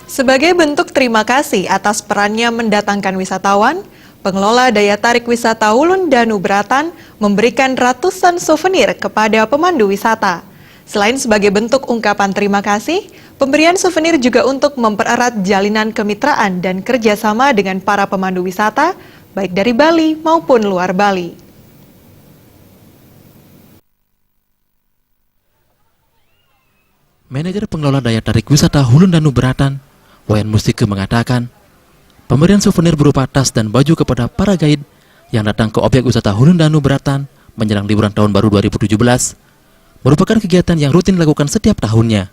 Sebagai bentuk terima kasih atas perannya mendatangkan wisatawan, pengelola daya tarik wisata Hulun Danu Beratan memberikan ratusan souvenir kepada pemandu wisata. Selain sebagai bentuk ungkapan terima kasih, pemberian souvenir juga untuk mempererat jalinan kemitraan dan kerjasama dengan para pemandu wisata, baik dari Bali maupun luar Bali. Manajer pengelola daya tarik wisata Hulun Danu Beratan, Wayan Mustike mengatakan, pemberian souvenir berupa tas dan baju kepada para guide yang datang ke objek wisata Hulun Danu Beratan menjelang liburan tahun baru 2017 merupakan kegiatan yang rutin dilakukan setiap tahunnya.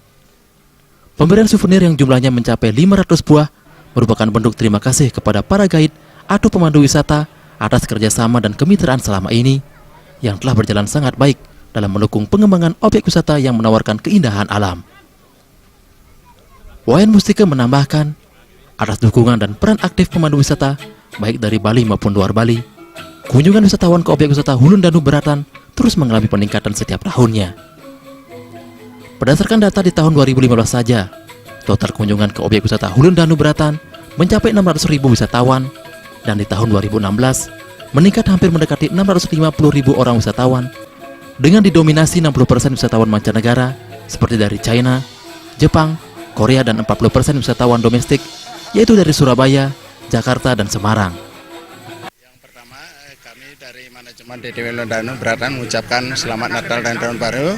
Pemberian souvenir yang jumlahnya mencapai 500 buah merupakan bentuk terima kasih kepada para guide atau pemandu wisata atas kerjasama dan kemitraan selama ini yang telah berjalan sangat baik dalam mendukung pengembangan objek wisata yang menawarkan keindahan alam. Wayan Mustike menambahkan, atas dukungan dan peran aktif pemandu wisata, baik dari Bali maupun luar Bali, kunjungan wisatawan ke objek wisata Hulun Danu Beratan terus mengalami peningkatan setiap tahunnya. Berdasarkan data di tahun 2015 saja, total kunjungan ke objek wisata Hulun Danu Beratan mencapai 600.000 wisatawan, dan di tahun 2016 meningkat hampir mendekati 650.000 orang wisatawan, dengan didominasi 60% wisatawan mancanegara seperti dari China, Jepang, Korea, dan 40% wisatawan domestik, yaitu dari Surabaya, Jakarta, dan Semarang. Yang pertama, kami dari manajemen DTW Hulun Danu Beratan mengucapkan selamat Natal dan Tahun Baru.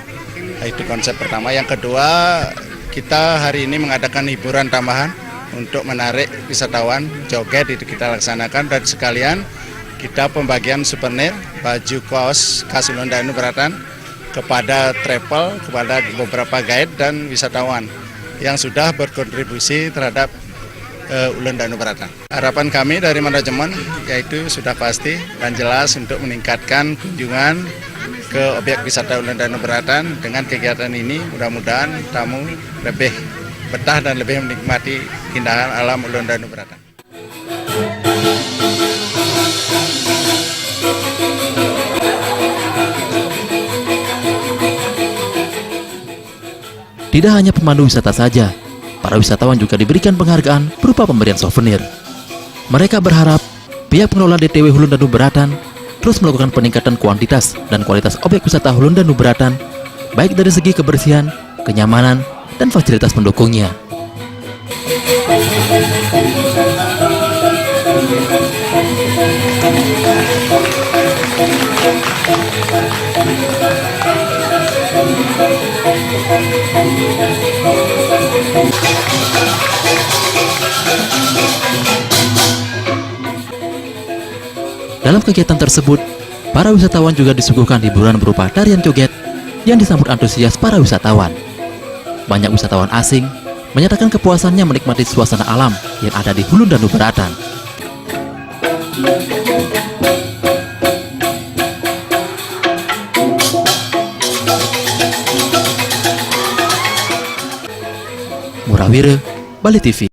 Itu konsep pertama. Yang kedua, kita hari ini mengadakan hiburan tambahan untuk menarik wisatawan. Joget itu kita laksanakan, dan sekalian kita pembagian souvenir baju kaos khas Hulun Danu Beratan kepada travel, kepada beberapa guide dan wisatawan yang sudah berkontribusi terhadap Hulun Danu Beratan. Harapan kami dari manajemen yaitu sudah pasti dan jelas untuk meningkatkan kunjungan ke objek wisata Hulun Danu Beratan. Dengan kegiatan ini mudah-mudahan tamu lebih betah dan lebih menikmati keindahan alam Hulun Danu Beratan. Tidak hanya pemandu wisata saja, para wisatawan juga diberikan penghargaan berupa pemberian souvenir. Mereka berharap pihak pengelola DTW Hulun Danu Beratan terus melakukan peningkatan kuantitas dan kualitas objek wisata Hulun Danu Beratan, baik dari segi kebersihan, kenyamanan, dan fasilitas pendukungnya. Dalam kegiatan tersebut, para wisatawan juga disuguhkan hiburan berupa tarian joget yang disambut antusias para wisatawan. Banyak wisatawan asing menyatakan kepuasannya menikmati suasana alam yang ada di Hulun Danu Beratan. Murawire, Bali TV.